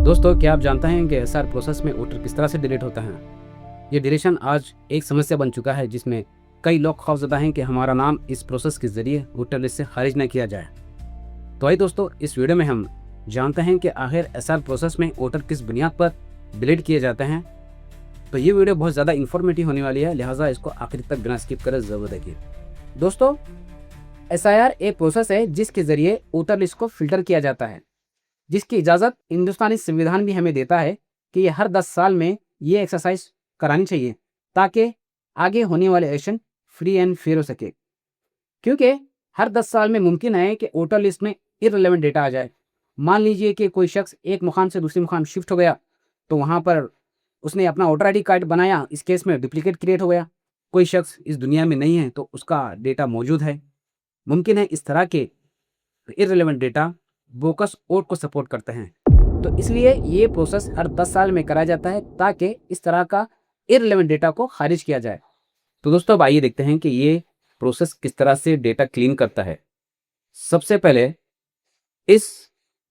दोस्तों, क्या आप जानते हैं कि एसआर प्रोसेस में वोटर किस तरह से डिलीट होता है? ये डिलीशन आज एक समस्या बन चुका है, जिसमें कई लोग खौफजदा हैं कि हमारा नाम इस प्रोसेस के जरिए वोटर लिस्ट से खारिज न किया जाए। तो आइए दोस्तों, इस वीडियो में हम जानते हैं कि आखिर एसआर प्रोसेस में वोटर किस बुनियाद पर डिलीट किए जाते हैं। तो ये वीडियो बहुत ज़्यादा इन्फॉर्मेटिव होने वाली है, लिहाजा इसको आखिर तक बिना स्किप करे ज़रूर देखिए। दोस्तों, एसआईआर एक प्रोसेस है जिसके जरिए वोटर लिस्ट को फिल्टर किया जाता है, जिसकी इजाज़त हिंदुस्तानी संविधान भी हमें देता है कि ये हर 10 साल में ये एक्सरसाइज करानी चाहिए, ताकि आगे होने वाले इलेक्शन फ्री एंड फेयर हो सके। क्योंकि हर 10 साल में मुमकिन है कि वोटर लिस्ट में इररिलेवेंट डेटा आ जाए। मान लीजिए कि कोई शख्स एक मुकाम से दूसरे मुकाम शिफ्ट हो गया, तो वहाँ पर उसने अपना वोटर आई डी कार्ड बनाया, इस केस में डुप्लीकेट क्रिएट हो गया। कोई शख्स इस दुनिया में नहीं है तो उसका डेटा मौजूद है। मुमकिन है इस तरह के इररिलेवेंट डेटा बोकस वोट को सपोर्ट करते हैं। तो इसलिए ये प्रोसेस हर 10 साल में कराया जाता है, ताकि इस तरह का इररिलेवेंट डेटा को खारिज किया जाए। तो दोस्तों, अब आइए देखते हैं कि ये प्रोसेस किस तरह से डेटा क्लीन करता है। सबसे पहले इस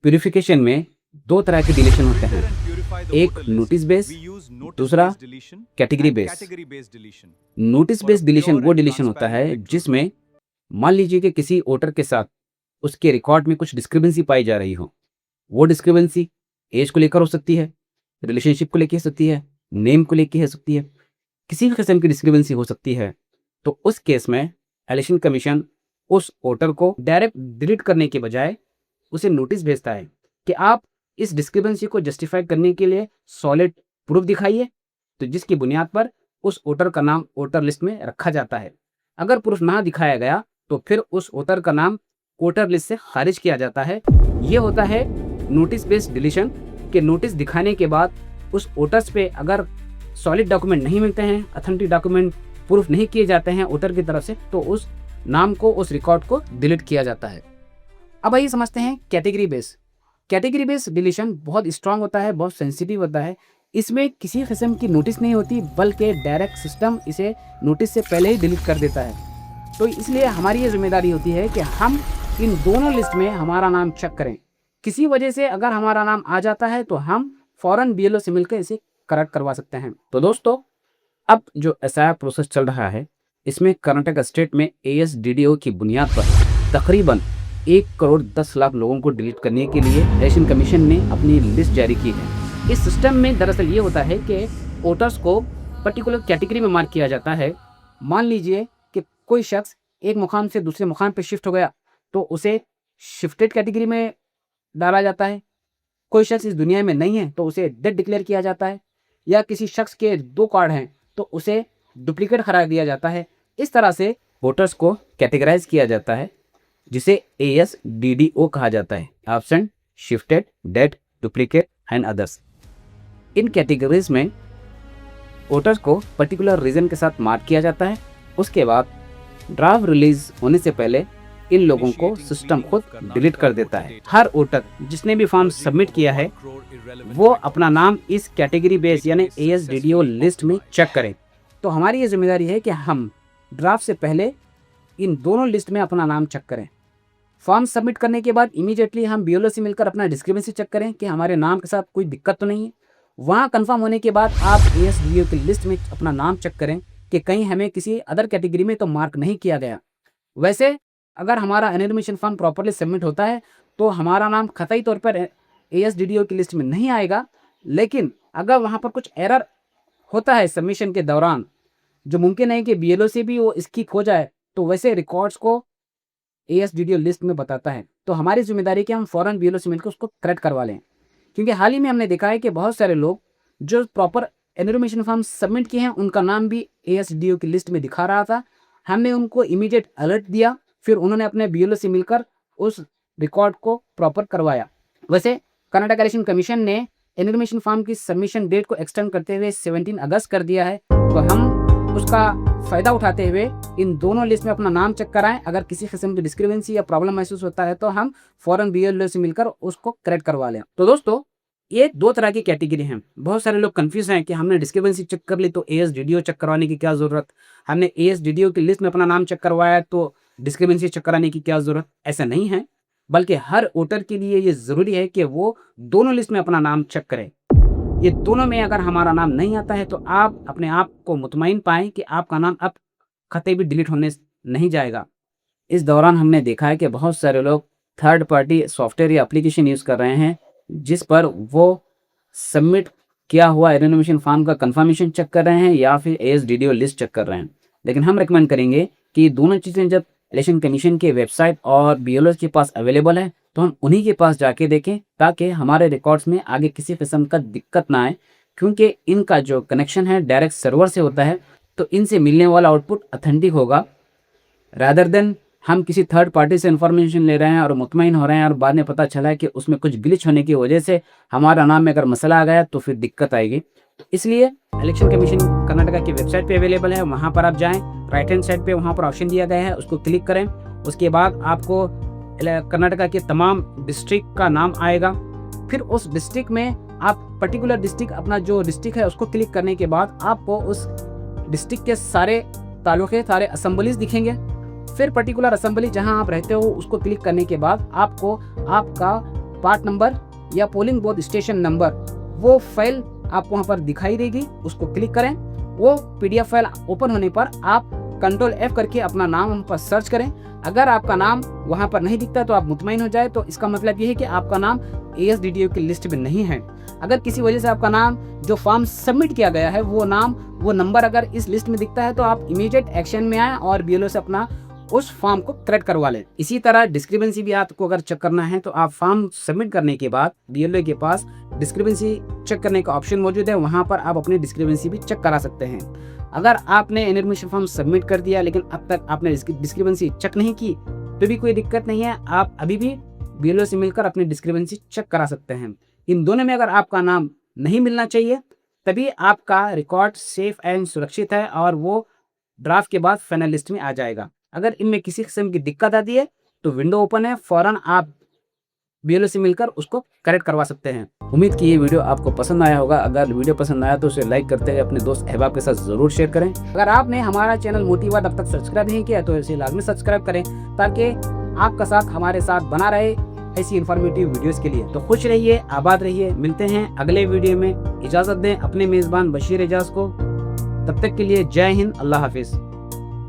प्यूरिफिकेशन में दो तरह के डिलीशन होते हैं, एक नोटिस बेस, दूसरा category base. Notice base deletion वो डिलीशन होता है जिसमें मान लीजिए कि किसी वोटर के साथ उसके रिकॉर्ड में कुछ डिस्क्रिपेंसी पाई जा रही हो। वो डिस्क्रिपेंसी एज को लेकर हो सकती है, रिलेशनशिप को लेकर हो सकती है, नेम को लेकर हो सकती है, किसी भी किस्म की डिस्क्रिपेंसी हो सकती है। तो उस केस में इलेक्शन कमीशन उस वोटर को डायरेक्ट डिलीट करने के बजाय उसे नोटिस भेजता है कि आप इस डिस्क्रिपेंसी को जस्टिफाई करने के लिए सॉलिड प्रूफ दिखाइए, तो जिसकी बुनियाद पर उस वोटर का नाम वोटर लिस्ट में रखा जाता है। अगर प्रूफ ना दिखाया गया तो फिर उस वोटर का नाम वोटर लिस्ट से खारिज किया जाता है। ये होता है नोटिस बेस्ड डिलीशन के नोटिस दिखाने के बाद उस वोटर्स पे अगर सॉलिड डॉक्यूमेंट नहीं मिलते हैं, अथेंटिक डॉक्यूमेंट प्रूफ नहीं किए जाते हैं वोटर की तरफ से, तो उस नाम को, उस रिकॉर्ड को डिलीट किया जाता है। अब आइए समझते हैं category base. Category base deletion बहुत स्ट्रांग होता है, बहुत सेंसिटिव होता है। इसमें किसी किस्म की नोटिस नहीं होती, बल्कि डायरेक्ट सिस्टम इसे नोटिस से पहले ही डिलीट कर देता है। तो इसलिए हमारी ये जिम्मेदारी होती है कि हम इन दोनों लिस्ट में हमारा नाम चेक करें। किसी वजह से अगर हमारा नाम आ जाता है तो हम फौरन बीएलओ से मिलकर इसे करेक्ट करवा सकते हैं। तो दोस्तों, अब जो एसआईआर प्रोसेस चल रहा है, इसमें कर्नाटक स्टेट में एएसडीडीओ की बुनियाद पर तकरीबन 1,10,00,000 लोगों को डिलीट करने के लिए इलेक्शन कमीशन ने अपनी लिस्ट जारी की है। इस सिस्टम में दरअसल ये होता है कि वोटर्स को पर्टिकुलर कैटेगरी में मार्क किया जाता है। मान लीजिए कि कोई शख्स एक मुकाम से दूसरे मुकाम पर शिफ्ट हो गया, तो उसे शिफ्टेड कैटेगरी में डाला जाता है। कोई शख्स इस दुनिया में नहीं है तो उसे डेड डिक्लेयर किया जाता है, या किसी शख्स के 2 कार्ड हैं तो उसे डुप्लीकेट करार दिया जाता है। इस तरह से वोटर्स को कैटेगराइज किया जाता है, जिसे एएसडीडीओ कहा जाता है, absent, shifted, dead, duplicate and others. In categories में वोटर्स को पर्टिकुलर रीजन के साथ मार्क किया जाता है। उसके बाद ड्राफ्ट रिलीज होने से पहले इन लोगों को सिस्टम खुद डिलीट कर देता है। हर वोटर जिसने भी फॉर्म सबमिट किया है वो अपना नाम इस कैटेगरी बेस यानी एएसडीडीओ लिस्ट में चेक करें। तो हमारी ये जिम्मेदारी है कि हम ड्राफ्ट से पहले इन दोनों लिस्ट में अपना नाम चेक करें। फॉर्म सबमिट करने के बाद इमीडिएटली हम बीएलओ से मिलकर अपना डिस्क्रिपेंसी चेक करें कि हमारे नाम के साथ कोई दिक्कत तो नहीं है। वहाँ कंफर्म होने के बाद आप एएसडीडीओ की लिस्ट में अपना नाम चेक करें कि कहीं हमें किसी अदर कैटेगरी में तो मार्क नहीं किया गया। वैसे अगर हमारा एनरोलमेंट फॉर्म प्रॉपर्ली सबमिट होता है तो हमारा नाम कतई तौर पर एएसडीडीओ की लिस्ट में नहीं आएगा। लेकिन अगर वहाँ पर कुछ एरर होता है सबमिशन के दौरान, जो मुमकिन है कि बीएलओ से भी वो स्किप हो जाए, तो वैसे रिकॉर्ड्स को एएसडीडीओ लिस्ट में बताता है। तो हमारी जिम्मेदारी है कि हम फौरन बीएलओ से मिलकर उसको करेक्ट करवा लें। क्योंकि हाल ही में हमने देखा है कि बहुत सारे लोग जो प्रॉपर एनरोलमेंट फॉर्म सबमिट किए हैं उनका नाम भी एएसडीडीओ की लिस्ट में दिखा रहा था। हमने उनको इमीडिएट अलर्ट दिया, फिर उन्होंने अपने बीएलओ से मिलकर उस रिकॉर्ड को प्रॉपर करवाया। वैसे कर्नाटक इलेक्शन कमीशन ने एनरोलमेंट फॉर्म की सबमिशन डेट को एक्सटेंड करते हुए 17 अगस्त कर दिया है। तो हम उसका फ़ायदा उठाते हुए इन दोनों लिस्ट में अपना नाम चेक कराएं। अगर किसी किस्म की डिस्क्रिपेंसी या प्रॉब्लम महसूस होता है तो हम फौरन बीएलओ से मिलकर उसको करेक्ट करवा लें। तो दोस्तों, ये 2 तरह की कैटेगरी हैं। बहुत सारे लोग कंफ्यूज हैं कि हमने डिस्क्रिपेंसी चेक कर ली तो एएसडीडीओ चेक करवाने की क्या ज़रूरत, हमने एएसडीडीओ की लिस्ट में अपना नाम चेक करवाया तो डिस्क्रिपेंसी चेक कराने की क्या ज़रूरत। ऐसा नहीं है। बल्कि हर वोटर के लिए ये ज़रूरी है कि वो दोनों लिस्ट में अपना नाम चेक करें। ये दोनों में अगर हमारा नाम नहीं आता है तो आप अपने आप को मुतमईन पाएँ कि आपका नाम अब कतई भी डिलीट होने नहीं जाएगा। इस दौरान हमने देखा है कि बहुत सारे लोग थर्ड पार्टी सॉफ्टवेयर या एप्लीकेशन यूज़ कर रहे हैं, जिस पर वो सबमिट किया हुआ एनोमिनेशन फॉर्म का कंफर्मेशन चेक कर रहे हैं या फिर एएसडीडीओ लिस्ट चेक कर रहे हैं। लेकिन हम रिकमेंड करेंगे कि दोनों चीज़ें जब इलेक्शन कमीशन के वेबसाइट और बीएलओ के पास अवेलेबल है तो हम उन्हीं के पास जाके देखें, ताकि हमारे रिकॉर्ड्स में आगे किसी किस्म का दिक्कत ना आए, क्योंकि इनका जो कनेक्शन है डायरेक्ट सर्वर से होता है, तो इनसे मिलने वाला आउटपुट ऑथेंटिक होगा, रादर देन हम किसी थर्ड पार्टी से इन्फॉर्मेशन ले रहे हैं और मुतमईन हो रहे हैं और बाद में पता चला है कि उसमें कुछ ग्लिच होने की वजह से हमारा नाम में अगर मसला आ गया तो फिर दिक्कत आएगी। इसलिए इलेक्शन कमीशन कर्नाटका की वेबसाइट पे अवेलेबल है, वहाँ पर आप जाएं, राइट हैंड साइड पे वहाँ पर ऑप्शन दिया गया है, उसको क्लिक करें। उसके बाद आपको कर्नाटका के तमाम डिस्ट्रिक्ट का नाम आएगा। फिर उस डिस्ट्रिक्ट में आप पर्टिकुलर डिस्ट्रिक्ट, अपना जो डिस्ट्रिक्ट है उसको क्लिक करने के बाद आपको उस डिस्ट्रिक्ट के सारे तालुके, सारे असेंबलीज दिखेंगे। फिर पर्टिकुलर असेंबली जहां आप रहते हो उसको क्लिक करने के बाद आपको आपका पार्ट नंबर या पोलिंग बूथ स्टेशन नंबर, वो फाइल आपको वहां पर दिखाई देगी, उसको क्लिक करें। वो पीडीएफ फाइल ओपन होने पर आप कंट्रोल F करके अपना नाम वहाँ पर सर्च करें। अगर आपका नाम वहाँ पर नहीं दिखता तो आप मुतमईन हो जाए, तो इसका मतलब ये है कि आपका नाम ASDDO की लिस्ट में नहीं है। अगर किसी वजह से आपका नाम जो फॉर्म सबमिट किया गया है वो नंबर अगर इस लिस्ट में दिखता है तो आप इमीडिएट एक्शन में आए और BLO से अपना उस फॉर्म को करेक्ट करवा लें। इसी तरह डिस्क्रिपेंसी भी आपको अगर चेक करना है तो आप फॉर्म सबमिट करने के बाद BLO के पास डिस्क्रिपेंसी चेक करने का ऑप्शन मौजूद है, वहां पर आप अपनी डिस्क्रिपेंसी भी चेक करा सकते हैं। अगर आपने इन्फॉर्मेशन फॉर्म सबमिट कर दिया लेकिन अब तक आपने डिस्क्रिपेंसी चेक नहीं की तो भी कोई दिक्कत नहीं है, आप अभी भी BLO से मिलकर अपनी डिस्क्रिपेंसी चेक करा सकते हैं। इन दोनों में अगर आपका नाम नहीं मिलना चाहिए तभी आपका रिकॉर्ड सेफ एंड सुरक्षित है और वो ड्राफ्ट के बाद फाइनल लिस्ट में आ जाएगा। अगर इनमें किसी किस्म की दिक्कत आती है तो विंडो ओपन है, फौरन आप BLO से मिलकर उसको करेक्ट करवा सकते हैं। उम्मीद की ये वीडियो आपको पसंद आया होगा। अगर वीडियो पसंद आया तो उसे लाइक करते हुए अपने दोस्त अहबाब के साथ जरूर शेयर करें। अगर आपने हमारा चैनल मोतीवाद अब तक सब्सक्राइब नहीं किया तो इसे लाजमी सब्सक्राइब करें, ताकि आपका साथ हमारे साथ बना रहे ऐसी इन्फॉर्मेटिव वीडियोस के लिए। तो खुश रहिए, आबाद रहिए। मिलते हैं अगले वीडियो में। इजाजत दें अपने मेजबान बशीर एजाज को। तब तक के लिए जय हिंद, अल्लाह हाफिज।